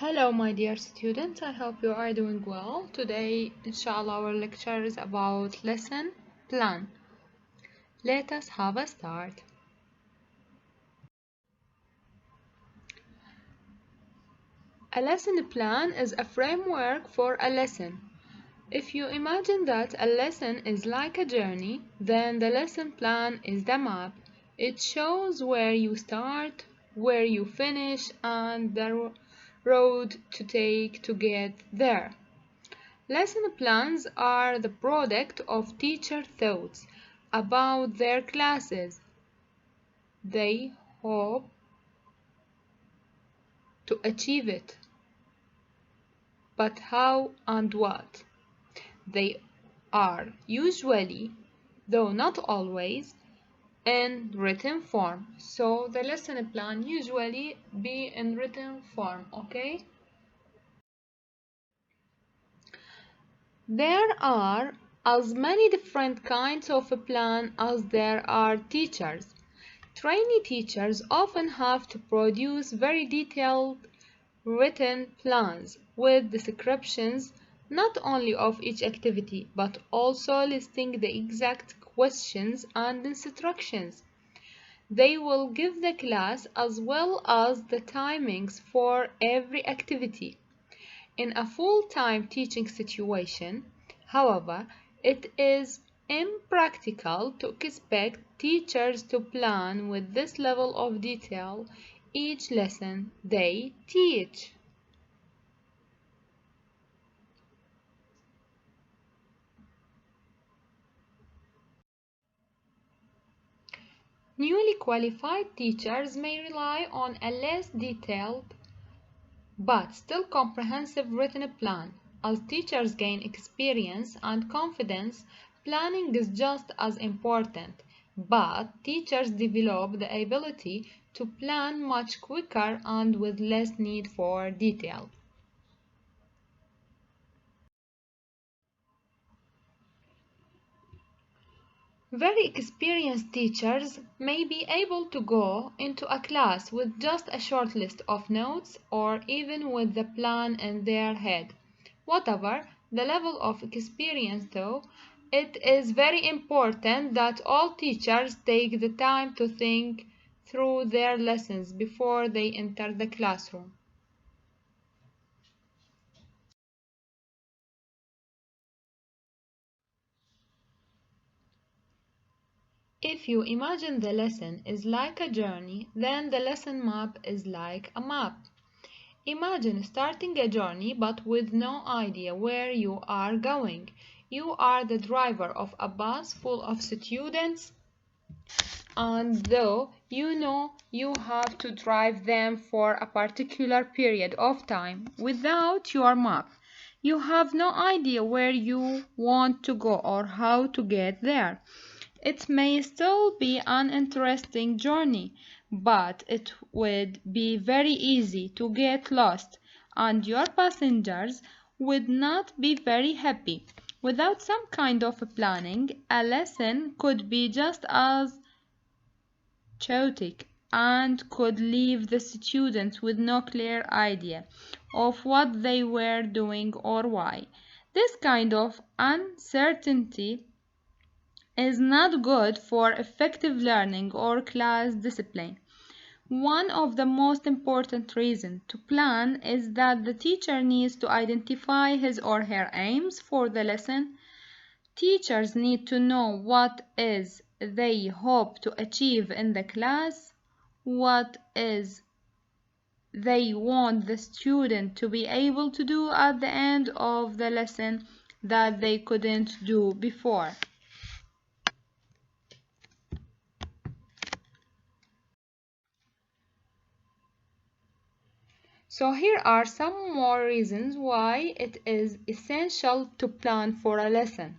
Hello my dear students, I hope you are doing well. Today, inshallah, our lecture is about lesson plan. Let us have a start. A lesson plan is a framework for a lesson. If you imagine that a lesson is like a journey, then the lesson plan is the map. It shows where you start, where you finish, and the road to take to get there. Lesson plans are the product of teacher thoughts about their classes. They hope to achieve it. But how and what? They are usually, though not always, in written form. So the lesson plan usually be in written form, okay? There are as many different kinds of a plan as there are teachers. Trainee teachers often have to produce very detailed written plans with descriptions not only of each activity but also listing the exact questions and instructions they will give the class as well as the timings for every activity. In a full-time teaching situation, however, it is impractical to expect teachers to plan with this level of detail each lesson they teach. Newly qualified teachers may rely on a less detailed but still comprehensive written plan. As teachers gain experience and confidence, planning is just as important, but teachers develop the ability to plan much quicker and with less need for detail. Very experienced teachers may be able to go into a class with just a short list of notes or even with the plan in their head. Whatever the level of experience though, it is very important that all teachers take the time to think through their lessons before they enter the classroom. If you imagine the lesson is like a journey, then the lesson map is like a map. Imagine starting a journey but with no idea where you are going. You are the driver of a bus full of students, and though you know you have to drive them for a particular period of time without your map, you have no idea where you want to go or how to get there. It may still be an interesting journey, but it would be very easy to get lost, and your passengers would not be very happy. Without some kind of planning, a lesson could be just as chaotic and could leave the students with no clear idea of what they were doing or why. This kind of uncertainty is not good for effective learning or class discipline. One of the most important reasons to plan is that the teacher needs to identify his or her aims for the lesson. Teachers need to know what is they hope to achieve in the class, what is they want the student to be able to do at the end of the lesson that they couldn't do before. So here are some more reasons why it is essential to plan for a lesson.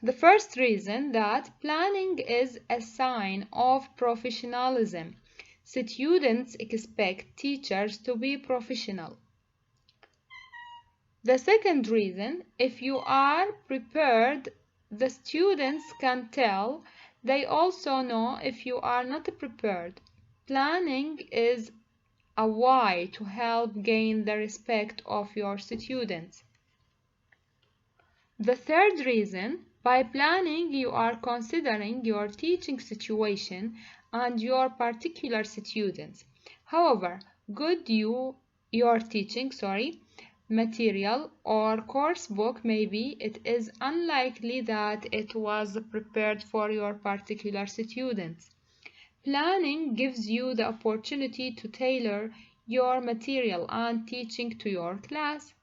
The first reason that planning is a sign of professionalism. Students expect teachers to be professional. The second reason, if you are prepared, the students can tell. They also know if you are not prepared. Planning is a why to help gain the respect of your students. The third reason, by planning, you are considering your teaching situation and your particular students. However, your teaching, material or course book maybe it is unlikely that it was prepared for your particular students. Planning gives you the opportunity to tailor your material and teaching to your class.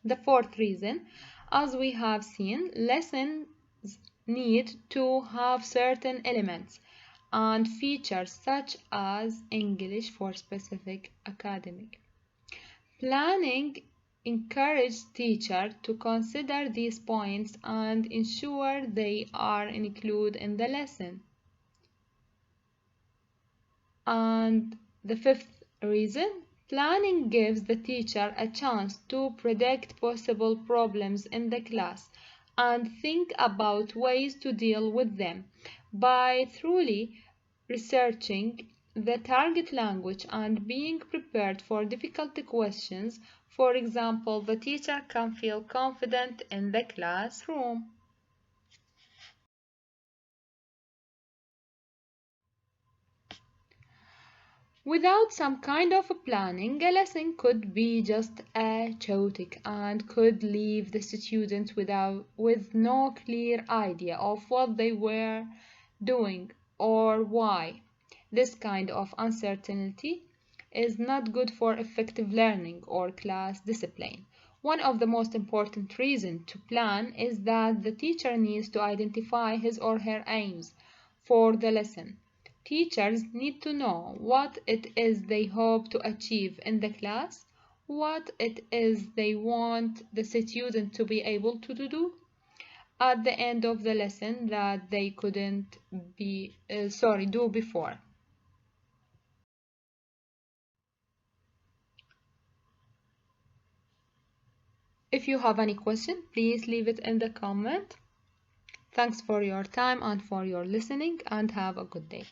The fourth reason, as we have seen, lessons need to have certain elements and features such as English for specific academic. Planning encourages teachers to consider these points and ensure they are included in the lesson. And the fifth reason, planning gives the teacher a chance to predict possible problems in the class and think about ways to deal with them. By thoroughly researching the target language and being prepared for difficult questions, for example, the teacher can feel confident in the classroom. Without some kind of a planning, a lesson could be just chaotic and could leave the students with no clear idea of what they were doing or why. This kind of uncertainty is not good for effective learning or class discipline. One of the most important reasons to plan is that the teacher needs to identify his or her aims for the lesson. Teachers need to know what it is they hope to achieve in the class, what it is they want the student to be able to do at the end of the lesson that they couldn't do before. If you have any question, please leave it in the comment. Thanks for your time and for your listening, and have a good day.